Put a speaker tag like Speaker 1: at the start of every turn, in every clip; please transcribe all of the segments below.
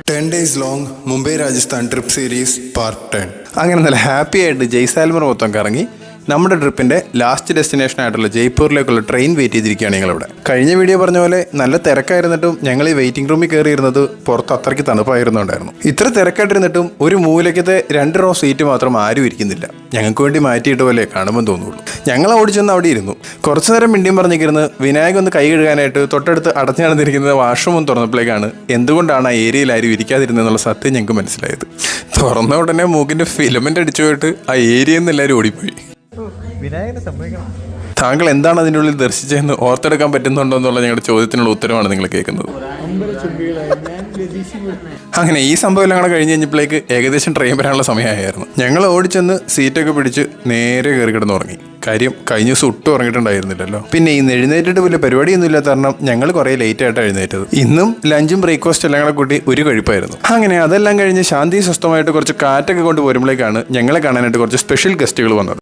Speaker 1: 10 days long Mumbai Rajasthan trip series part 10. അങ്ങനെ നല്ല happy ആയിട്ട് ജയ്സാൽമർ മൊത്തം കറങ്ങി നമ്മുടെ ട്രിപ്പിൻ്റെ ലാസ്റ്റ് ഡെസ്റ്റിനേഷൻ ആയിട്ടുള്ള ജയ്പൂരിലേക്കുള്ള ട്രെയിൻ വെയിറ്റ് ചെയ്തിരിക്കുകയാണ് ഞങ്ങളിവിടെ. കഴിഞ്ഞ വീഡിയോ പറഞ്ഞ പോലെ നല്ല തിരക്കായിരുന്നിട്ടും ഞങ്ങൾ ഈ വെയിറ്റിംഗ് റൂമിൽ കയറിയിരുന്നത് പുറത്ത് അത്രയ്ക്ക് തണുപ്പായിരുന്നുണ്ടായിരുന്നു. ഇത്ര തിരക്കായിട്ടിരുന്നിട്ടും ഒരു മൂലയ്ക്കത്തെ 2 റോ സീറ്റ് മാത്രം ആരും ഇരിക്കുന്നില്ല. ഞങ്ങൾക്ക് വേണ്ടി മാറ്റിയിട്ട് പോലെ കാണുമ്പോൾ തോന്നുള്ളൂ. ഞങ്ങൾ ഓടിച്ചെന്ന് അവിടെ ഇരുന്നു. കുറച്ചു നേരം മിണ്ടിയും പറഞ്ഞിരുന്ന് വിനായക് ഒന്ന് കൈ കഴുകാനായിട്ട് തൊട്ടടുത്ത് അടച്ചു നടന്നിരിക്കുന്ന വാഷ്റൂം തുറന്നപ്പോഴേക്കാണ് എന്തുകൊണ്ടാണ് ആ ഏരിയയിൽ ആരും ഇരിക്കാതിരുന്നതെന്നുള്ള സത്യം ഞങ്ങൾക്ക് മനസ്സിലായത്. തുറന്ന ഉടനെ മൂക്കിൻ്റെ ഫിലമെൻ്റ് അടിച്ചു പോയിട്ട് ആ ഏരിയയിൽ നിന്ന് എല്ലാവരും ഓടിപ്പോയി. താങ്കൾ എന്താണ് അതിൻ്റെ ഉള്ളിൽ ദർശിച്ചതെന്ന് ഓർത്തെടുക്കാൻ പറ്റുന്നുണ്ടോ എന്നുള്ള ഞങ്ങളുടെ ചോദ്യത്തിനുള്ള ഉത്തരവാണ് നിങ്ങൾ കേൾക്കുന്നത്. അങ്ങനെ ഈ സംഭവം എല്ലാം കൂടെ കഴിഞ്ഞ് കഴിഞ്ഞപ്പോഴേക്ക് ഏകദേശം ട്രെയിൻ വരാനുള്ള സമയമായിരുന്നു. ഞങ്ങൾ ഓടിച്ചെന്ന് സീറ്റൊക്കെ പിടിച്ച് നേരെ കയറി കിടന്നുറങ്ങി. കാര്യം കഴിഞ്ഞ ദിവസം ഒട്ടും ഉറങ്ങിയിട്ടുണ്ടായിരുന്നില്ലല്ലോ. പിന്നെ ഇന്ന് എഴുന്നേറ്റിട്ട് വലിയ പരിപാടിയൊന്നും ഇല്ലാത്ത കാരണം ഞങ്ങൾ കുറേ ലേറ്റ് ആയിട്ട് എഴുന്നേറ്റത്. ഇന്നും ലഞ്ചും ബ്രേക്ക്ഫാസ്റ്റ് എല്ലാം കൂടെ കൂട്ടി ഒരു കഴിപ്പായിരുന്നു. അങ്ങനെ അതെല്ലാം കഴിഞ്ഞ് ശാന്തി സ്വസ്ഥമായിട്ട് കുറച്ച് കാറ്റൊക്കെ കൊണ്ട് വരുമ്പോഴേക്കാണ് ഞങ്ങളെ കാണാനായിട്ട് കുറച്ച് സ്പെഷ്യൽ ഗസ്റ്റുകൾ വന്നത്.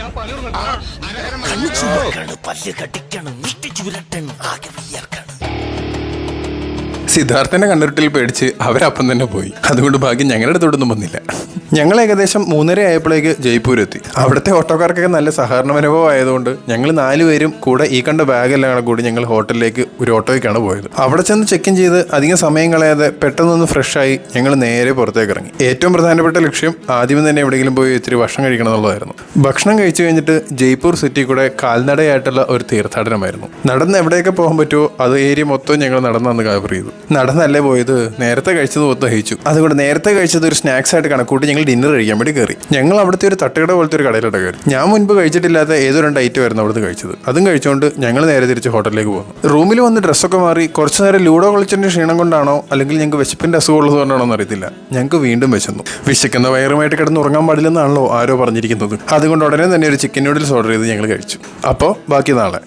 Speaker 1: സിദ്ധാർത്ഥന്റെ കണ്ണുരുട്ടിൽ പേടിച്ച് അവരപ്പം തന്നെ പോയി. അതുകൊണ്ട് ഭാഗ്യം ഞങ്ങളുടെ അടുത്തോട്ടൊന്നും വന്നില്ല. ഞങ്ങൾ ഏകദേശം 3:30 ആയപ്പോഴേക്ക് ജയ്പൂർ എത്തി. അവിടുത്തെ ഓട്ടോക്കാർക്കൊക്കെ നല്ല സഹകരണ അനുഭവം ആയതുകൊണ്ട് ഞങ്ങൾ 4 പേരും കൂടെ ഈ കണ്ട ബാഗെല്ലാം കൂടി ഞങ്ങൾ ഹോട്ടലിലേക്ക് ഒരു ഓട്ടോയ്ക്കാണ് പോയത്. അവിടെ ചെന്ന് ചെക്ക് ഇൻ ചെയ്ത് അധികം സമയം കളയാതെ പെട്ടെന്നൊന്ന് ഫ്രഷായി ഞങ്ങൾ നേരെ പുറത്തേക്ക് ഇറങ്ങി. ഏറ്റവും പ്രധാനപ്പെട്ട ലക്ഷ്യം ആദ്യം തന്നെ എവിടെയെങ്കിലും പോയി ഇത്തിരി ഭക്ഷണം കഴിക്കണം എന്നുള്ളതായിരുന്നു. ഭക്ഷണം കഴിച്ചു കഴിഞ്ഞിട്ട് ജയ്പൂർ സിറ്റി കൂടെ കാൽനടയായിട്ടുള്ള ഒരു തീർത്ഥാടനമായിരുന്നു. നടന്ന് എവിടെയൊക്കെ പോകാൻ പറ്റുമോ അത് ഏരിയ മൊത്തം ഞങ്ങൾ നടന്നു കവർ ചെയ്തു. നടന്നല്ലേ പോയത്, നേരത്തെ കഴിച്ചത് മൊത്തം ദഹിച്ചു. അതുകൊണ്ട് നേരത്തെ കഴിച്ചത് ഒരു സ്നാക്സ് ആയിട്ട് കണക്കൂട്ടി ഞങ്ങൾ ഡിന്നർ കഴിക്കാൻ വേണ്ടി കയറി. ഞങ്ങൾ അവിടുത്തെ ഒരു തട്ടുകട പോലത്തെ ഒരു കടയിലോട്ട് കയറി. ഞാൻ മുൻപ് കഴിച്ചിട്ടില്ലാത്ത ഏതോ 2 ഐറ്റം ആയിരുന്നു അവിടുന്ന് കഴിച്ചത്. അതും കഴിച്ചുകൊണ്ട് ഞങ്ങൾ നേരെ തിരിച്ച് ഹോട്ടലിലേക്ക് പോകുന്നു. റൂമിൽ വന്ന് ഡ്രസ്സൊക്കെ മാറി കുറച്ചു നേരം ലൂഡോ കളിച്ചതിന്റെ ക്ഷീണം കൊണ്ടാണോ അല്ലെങ്കിൽ ഞങ്ങൾക്ക് വിശപ്പിന്റെ അസുഖം ഉള്ളത് കൊണ്ടാണോ എന്ന് അറിയത്തില്ല, ഞങ്ങൾക്ക് വീണ്ടും വിശന്നു. വിശക്കുന്ന വയറുമായിട്ട് കിടന്ന് ഉറങ്ങാൻ പാടില്ലെന്നാണല്ലോ ആരോ പറഞ്ഞിരിക്കുന്നത്. അതുകൊണ്ട് ഉടനെ തന്നെ ഒരു ചിക്കൻ നൂഡിൽസ് ഓർഡർ ചെയ്ത് ഞങ്ങൾ കഴിച്ചു. അപ്പോൾ ബാക്കി നാളെ.